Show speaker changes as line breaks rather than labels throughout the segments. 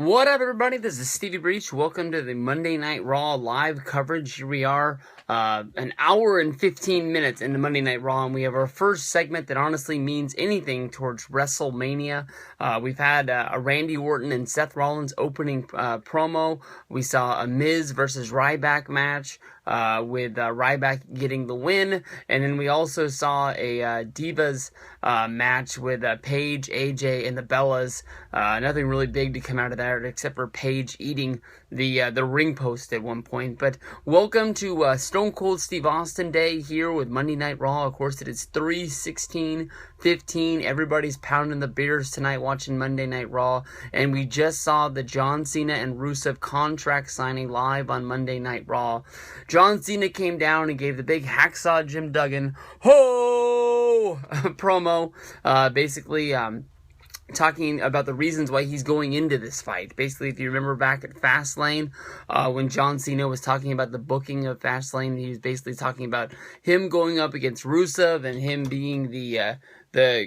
What up, everybody? This is Stevie Breach. Welcome to the Monday Night Raw live coverage. Here we are, an hour and 15 minutes into Monday Night Raw, and we have our first segment that honestly means anything towards WrestleMania. We've had a Randy Orton and Seth Rollins opening promo. We saw a Miz versus Ryback match. With Ryback getting the win, and then we also saw a Divas match with Paige, AJ, and the Bellas. Nothing really big to come out of that except for Paige eating the ring post at one point. But welcome to Stone Cold Steve Austin Day here with Monday Night Raw. Of course, it is 3/16/15. Everybody's pounding the beers tonight watching Monday Night Raw, and we just saw the John Cena and Rusev contract signing live on Monday Night Raw. John Cena came down and gave the big hacksaw Jim Duggan ho promo, basically talking about the reasons why he's going into this fight. Basically, if you remember back at Fastlane, when John Cena was talking about the booking of Fastlane, he was basically talking about him going up against Rusev and him being the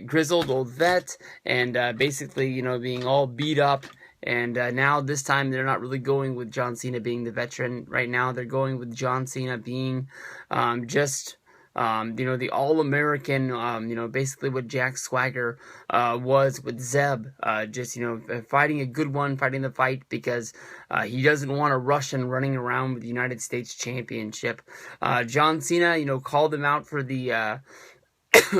grizzled old vet and basically, being all beat up. And now this time they're not really going with John Cena being the veteran. Right now they're going with John Cena being the all-American, basically what Jack Swagger was with Zeb. Fighting a good one, fighting the fight because he doesn't want a Russian running around with the United States Championship. John Cena, called him out for the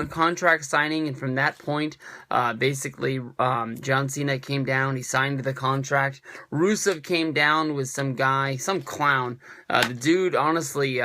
contract signing, and from that point, John Cena came down, he signed the contract. Rusev came down with some guy, some clown. The dude, honestly,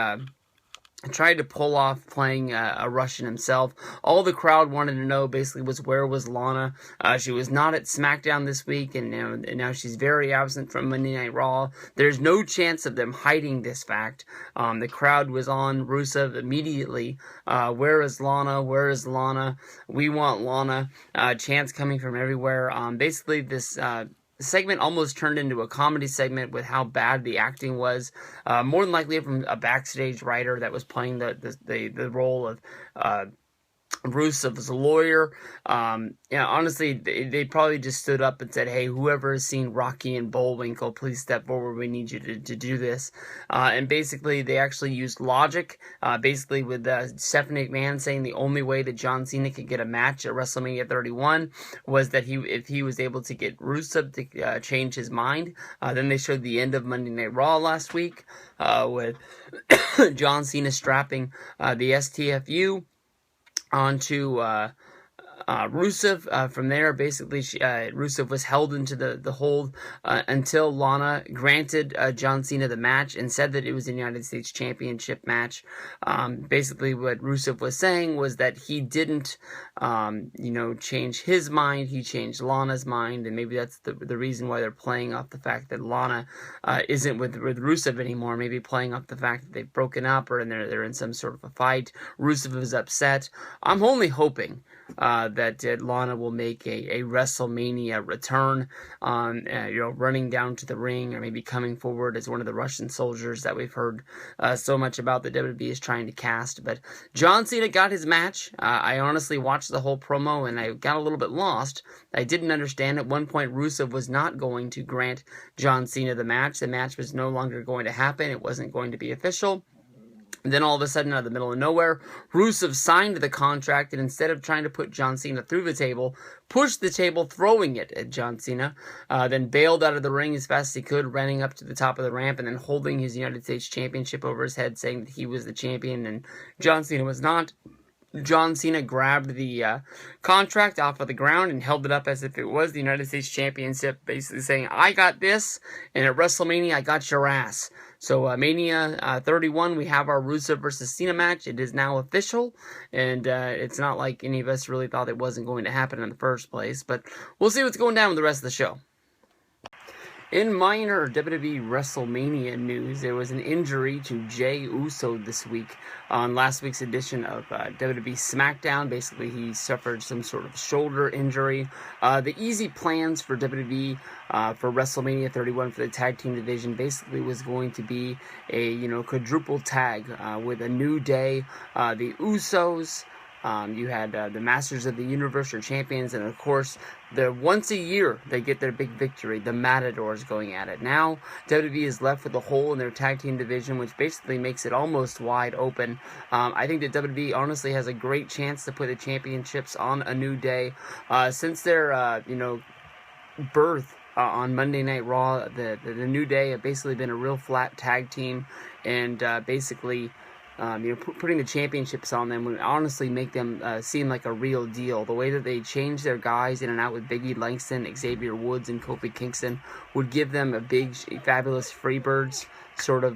tried to pull off playing a Russian himself. All the crowd wanted to know basically was where was Lana. She was not at SmackDown this week, and now she's very absent from Monday Night Raw. There's no chance of them hiding this fact. The crowd was on Rusev immediately. Where is Lana? Where is Lana? We want Lana. Chants coming from everywhere. Basically, this segment almost turned into a comedy segment with how bad the acting was. More than likely from a backstage writer that was playing the role of Rusev's lawyer. Honestly, they probably just stood up and said, hey, whoever has seen Rocky and Bullwinkle, please step forward. We need you to do this. And basically, they actually used logic, basically with Stephanie McMahon saying the only way that John Cena could get a match at WrestleMania 31 was that if he was able to get Rusev to change his mind. Then they showed the end of Monday Night Raw last week with John Cena strapping the STFU onto Rusev. From there, basically, Rusev was held into the hold until Lana granted John Cena the match and said that it was a United States Championship match. Basically, what Rusev was saying was that he didn't, change his mind. He changed Lana's mind, and maybe that's the reason why they're playing off the fact that Lana isn't with Rusev anymore. Maybe playing off the fact that they've broken up or they're in some sort of a fight. Rusev is upset. I'm only hoping that Lana will make a WrestleMania return, running down to the ring or maybe coming forward as one of the Russian soldiers that we've heard so much about that WWE is trying to cast. But John Cena got his match. I honestly watched the whole promo and I got a little bit lost. I didn't understand at one point Rusev was not going to grant John Cena the match. The match was no longer going to happen. It wasn't going to be official. And then all of a sudden, out of the middle of nowhere, Rusev signed the contract, and instead of trying to put John Cena through the table, pushed the table, throwing it at John Cena, then bailed out of the ring as fast as he could, running up to the top of the ramp, and then holding his United States Championship over his head, saying that he was the champion, and John Cena was not. John Cena grabbed the contract off of the ground and held it up as if it was the United States Championship, basically saying, I got this, and at WrestleMania, I got your ass. So Mania 31, we have our Rusev versus Cena match. It is now official, and it's not like any of us really thought it wasn't going to happen in the first place, but we'll see what's going down with the rest of the show. In minor WWE WrestleMania news, there was an injury to Jey Uso this week on last week's edition of WWE SmackDown. Basically, he suffered some sort of shoulder injury. The easy plans for WWE for WrestleMania 31 for the tag team division basically was going to be a quadruple tag with a New Day, the Usos, You had the Masters of the Universe or champions, and of course, once a year they get their big victory. The Matadors going at it. Now WWE is left with a hole in their tag team division, which basically makes it almost wide open. I think that WWE honestly has a great chance to put the championships on a New Day. Since their birth on Monday Night Raw, the New Day have basically been a real flat tag team, and basically. Putting the championships on them would honestly make them seem like a real deal. The way that they change their guys in and out with Big E Langston, Xavier Woods, and Kofi Kingston would give them a big, fabulous Freebirds sort of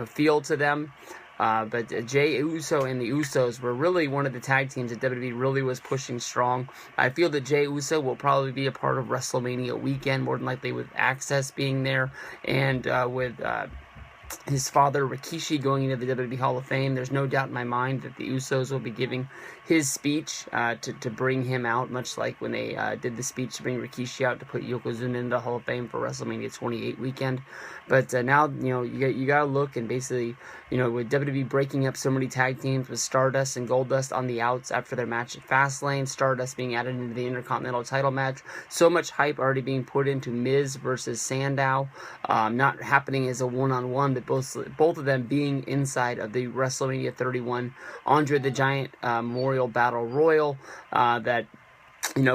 feel to them. But Jey Uso and the Usos were really one of the tag teams that WWE really was pushing strong. I feel that Jey Uso will probably be a part of WrestleMania weekend, more than likely with Access being there, and with his father Rikishi going into the WWE Hall of Fame. There's no doubt in my mind that the Usos will be giving his speech to bring him out, much like when they did the speech to bring Rikishi out to put Yokozuna into the Hall of Fame for WrestleMania 28 weekend. But now, you gotta look, and basically, with WWE breaking up so many tag teams with Stardust and Goldust on the outs after their match at Fastlane, Stardust being added into the Intercontinental title match, so much hype already being put into Miz versus Sandow, not happening as a one-on-one, but both of them being inside of the WrestleMania 31 Andre the Giant Memorial Battle Royal, that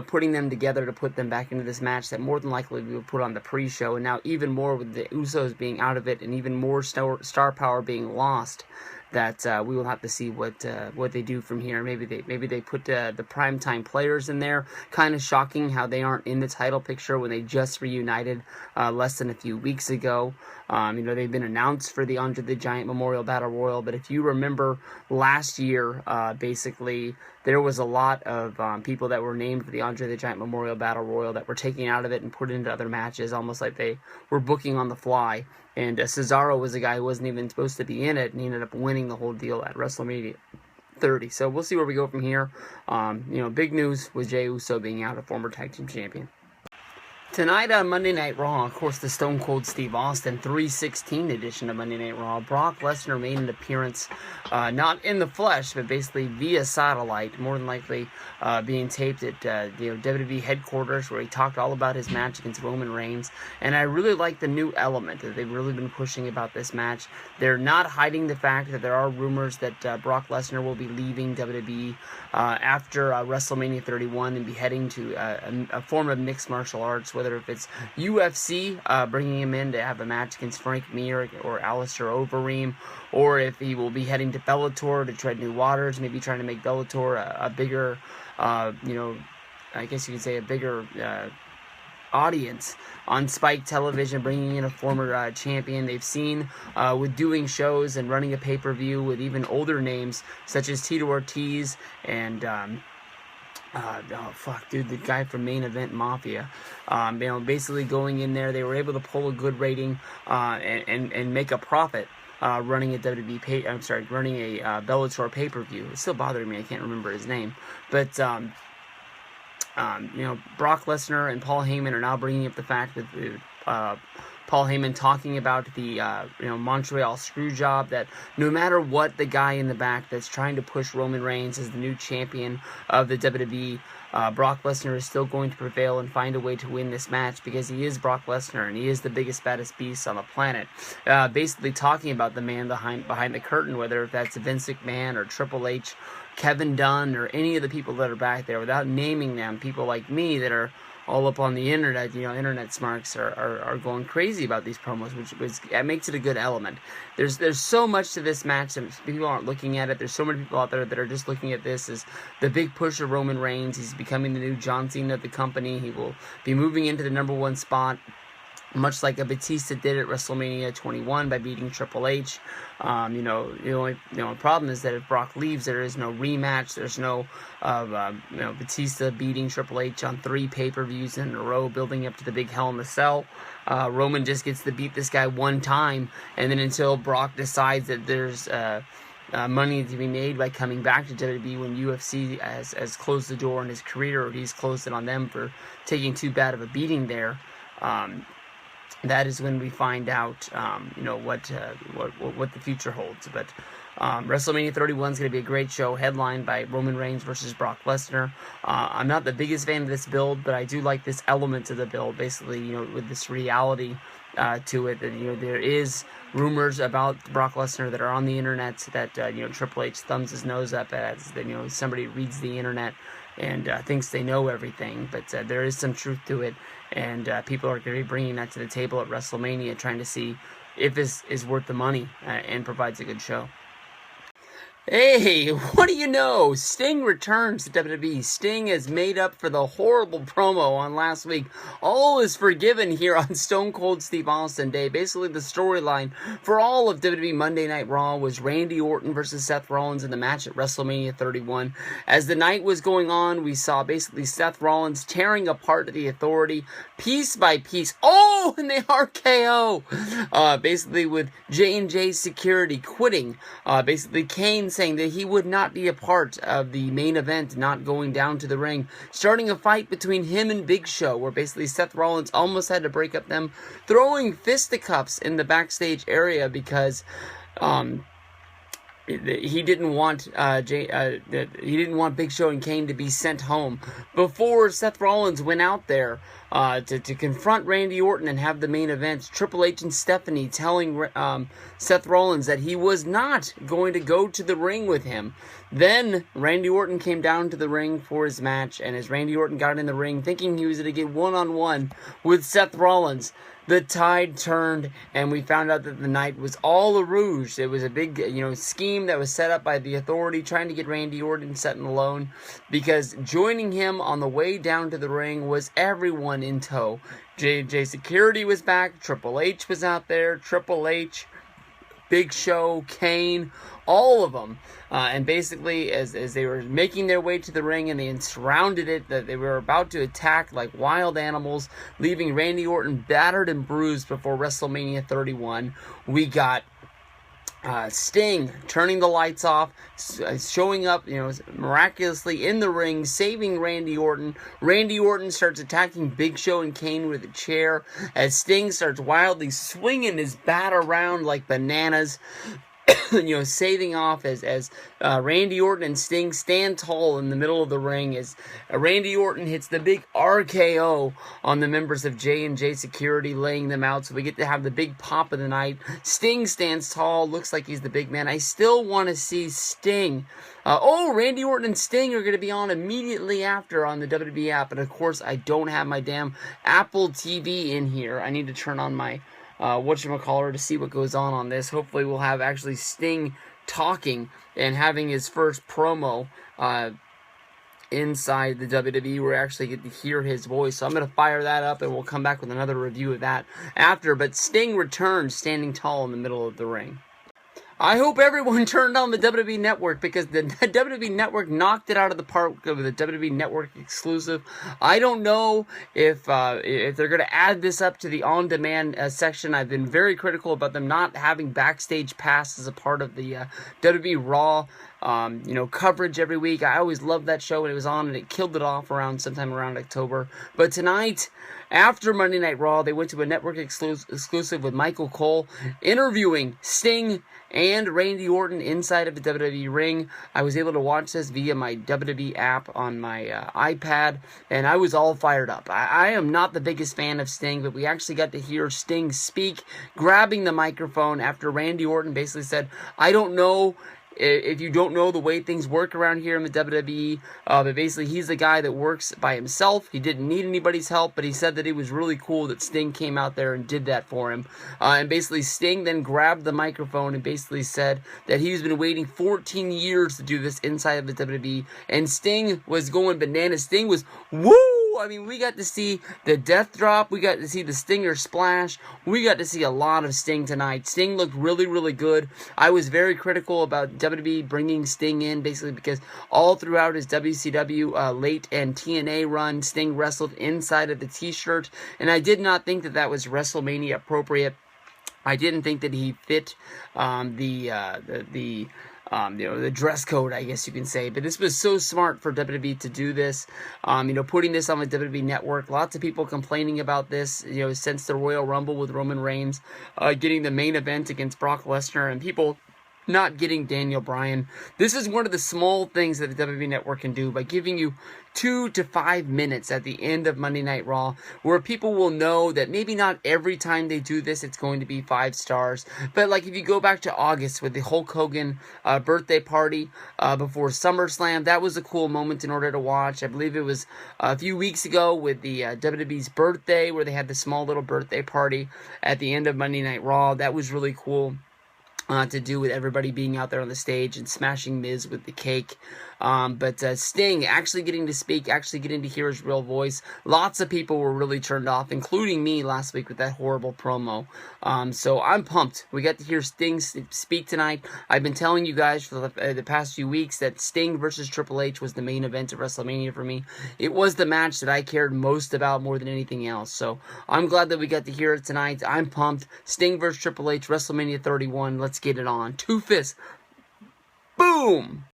putting them together to put them back into this match that more than likely we will put on the pre-show, and now even more with the Usos being out of it and even more star power being lost, that we will have to see what they do from here. Maybe they put the primetime players in there. Kind of shocking how they aren't in the title picture when they just reunited less than a few weeks ago. They've been announced for the Andre the Giant Memorial Battle Royal, but if you remember last year, basically there was a lot of people that were named for the Andre the Giant Memorial Battle Royal that were taken out of it and put into other matches, almost like they were booking on the fly. And Cesaro was a guy who wasn't even supposed to be in it, and he ended up winning the whole deal at WrestleMania 30. So we'll see where we go from here. Big news with Jey Uso being out, a former tag team champion. Tonight on Monday Night Raw, of course, the Stone Cold Steve Austin 316 edition of Monday Night Raw. Brock Lesnar made an appearance, not in the flesh, but basically via satellite, more than likely being taped at WWE headquarters, where he talked all about his match against Roman Reigns. And I really like the new element that they've really been pushing about this match. They're not hiding the fact that there are rumors that Brock Lesnar will be leaving WWE after WrestleMania 31 and be heading to a form of mixed martial arts, whether if it's UFC, bringing him in to have a match against Frank Mir or Alistair Overeem, or if he will be heading to Bellator to tread new waters, maybe trying to make Bellator a bigger, I guess you could say a bigger audience on Spike Television, bringing in a former champion. They've seen with doing shows and running a pay-per-view with even older names such as Tito Ortiz and the guy from Main Event Mafia. Basically going in there, they were able to pull a good rating and make a profit running a running a Bellator pay-per-view. It's still bothering me, I can't remember his name, but Brock Lesnar and Paul Heyman are now bringing up the fact that Paul Heyman talking about the Montreal Screwjob, that no matter what, the guy in the back that's trying to push Roman Reigns as the new champion of the WWE, Brock Lesnar is still going to prevail and find a way to win this match, because he is Brock Lesnar and he is the biggest, baddest beast on the planet. Basically talking about the man behind the curtain, whether that's Vince McMahon or Triple H, Kevin Dunn, or any of the people that are back there, without naming them. People like me that are all up on the internet, internet smarks are going crazy about these promos, which makes it a good element. There's so much to this match, and people aren't looking at it. There's so many people out there that are just looking at this as the big push of Roman Reigns. He's becoming the new John Cena of the company. He will be moving into the #1 spot, much like a Batista did at WrestleMania 21 by beating Triple H. The only problem is that if Brock leaves, there is no rematch. There's no Batista beating Triple H on 3 pay-per-views in a row, building up to the big Hell in the Cell. Roman just gets to beat this guy one time, and then until Brock decides that there's money to be made by coming back to WWE when UFC has closed the door on his career, or he's closed it on them for taking too bad of a beating there. That is when we find out, what the future holds. But WrestleMania 31 is going to be a great show, headlined by Roman Reigns versus Brock Lesnar. I'm not the biggest fan of this build, but I do like this element to the build, basically, with this reality to it. That, there is rumors about Brock Lesnar that are on the internet that, Triple H thumbs his nose up as, that, somebody reads the internet and thinks they know everything, but there is some truth to it, and people are going to be bringing that to the table at WrestleMania, trying to see if this is worth the money and provides a good show. Hey, what do you know? Sting returns to WWE. Sting has made up for the horrible promo on last week. All is forgiven here on Stone Cold Steve Austin Day. Basically, the storyline for all of WWE Monday Night Raw was Randy Orton versus Seth Rollins in the match at WrestleMania 31. As the night was going on, we saw basically Seth Rollins tearing apart the Authority piece by piece. Oh, and the RKO! Basically with J&J Security quitting. Basically, Kane saying that he would not be a part of the main event, not going down to the ring, starting a fight between him and Big Show, where basically Seth Rollins almost had to break up them throwing fisticuffs in the backstage area because he didn't want Big Show and Kane to be sent home. Before Seth Rollins went out there to confront Randy Orton and have the main event, Triple H and Stephanie telling Seth Rollins that he was not going to go to the ring with him. Then Randy Orton came down to the ring for his match, and as Randy Orton got in the ring thinking he was going to get one-on-one with Seth Rollins, the tide turned, and we found out that the night was all a ruse. It was a big, scheme that was set up by the Authority, trying to get Randy Orton set alone, because joining him on the way down to the ring was everyone in tow. J&J Security was back, Triple H was out there, Triple H, Big Show, Kane, all of them. And basically, as they were making their way to the ring and they surrounded it, that they were about to attack like wild animals, leaving Randy Orton battered and bruised before WrestleMania 31. We got Sting turning the lights off, showing up, miraculously in the ring, saving Randy Orton. Randy Orton starts attacking Big Show and Kane with a chair as Sting starts wildly swinging his bat around like bananas. Saving off as Randy Orton and Sting stand tall in the middle of the ring as Randy Orton hits the big RKO on the members of J&J Security, laying them out, so we get to have the big pop of the night. Sting stands tall, looks like he's the big man. I still want to see Sting. Randy Orton and Sting are going to be on immediately after on the WWE app, and of course I don't have my damn Apple TV in here. I need to turn on my whatchamacallit to see what goes on this. Hopefully we'll have actually Sting talking and having his first promo inside the WWE where we actually get to hear his voice. So I'm going to fire that up and we'll come back with another review of that after. But Sting returns standing tall in the middle of the ring. I hope everyone turned on the WWE Network because the WWE Network knocked it out of the park with the WWE Network exclusive. I don't know if they're going to add this up to the on-demand section. I've been very critical about them not having Backstage Pass as a part of the WWE Raw coverage every week. I always loved that show when it was on, and it killed it off sometime around October. But tonight, after Monday Night Raw, they went to a network exclusive with Michael Cole interviewing Sting and Randy Orton inside of the WWE ring. I was able to watch this via my WWE app on my iPad, and I was all fired up. I am not the biggest fan of Sting, but we actually got to hear Sting speak, grabbing the microphone after Randy Orton basically said, I don't know if you don't know the way things work around here in the WWE, but basically he's the guy that works by himself. He didn't need anybody's help, but he said that it was really cool that Sting came out there and did that for him. And basically Sting then grabbed the microphone and basically said that he's been waiting 14 years to do this inside of the WWE, and Sting was going bananas. Sting was, woo! I mean, we got to see the death drop. We got to see the Stinger splash. We got to see a lot of Sting tonight. Sting looked really, really good. I was very critical about WWE bringing Sting in, basically because all throughout his WCW late and TNA run, Sting wrestled inside of the t-shirt, and I did not think that that was WrestleMania appropriate. I didn't think that he fit the dress code, I guess you can say. But this was so smart for WWE to do this. Putting this on the WWE Network. Lots of people complaining about this, since the Royal Rumble with Roman Reigns, getting the main event against Brock Lesnar, and people not getting Daniel Bryan. This is one of the small things that the WWE Network can do by giving you 2 to 5 minutes at the end of Monday Night Raw, where people will know that maybe not every time they do this it's going to be 5 stars, but like if you go back to August with the Hulk Hogan birthday party before SummerSlam, that was a cool moment in order to watch. I believe it was a few weeks ago with the WWE's birthday, where they had the small little birthday party at the end of Monday Night Raw. That was really cool. To do with everybody being out there on the stage and smashing Miz with the cake. But Sting actually getting to speak, actually getting to hear his real voice. Lots of people were really turned off, including me last week with that horrible promo. So I'm pumped. We got to hear Sting speak tonight. I've been telling you guys for the past few weeks that Sting versus Triple H was the main event of WrestleMania for me. It was the match that I cared most about more than anything else. So I'm glad that we got to hear it tonight. I'm pumped. Sting versus Triple H, WrestleMania 31. Let's get it on. 2 fists. Boom!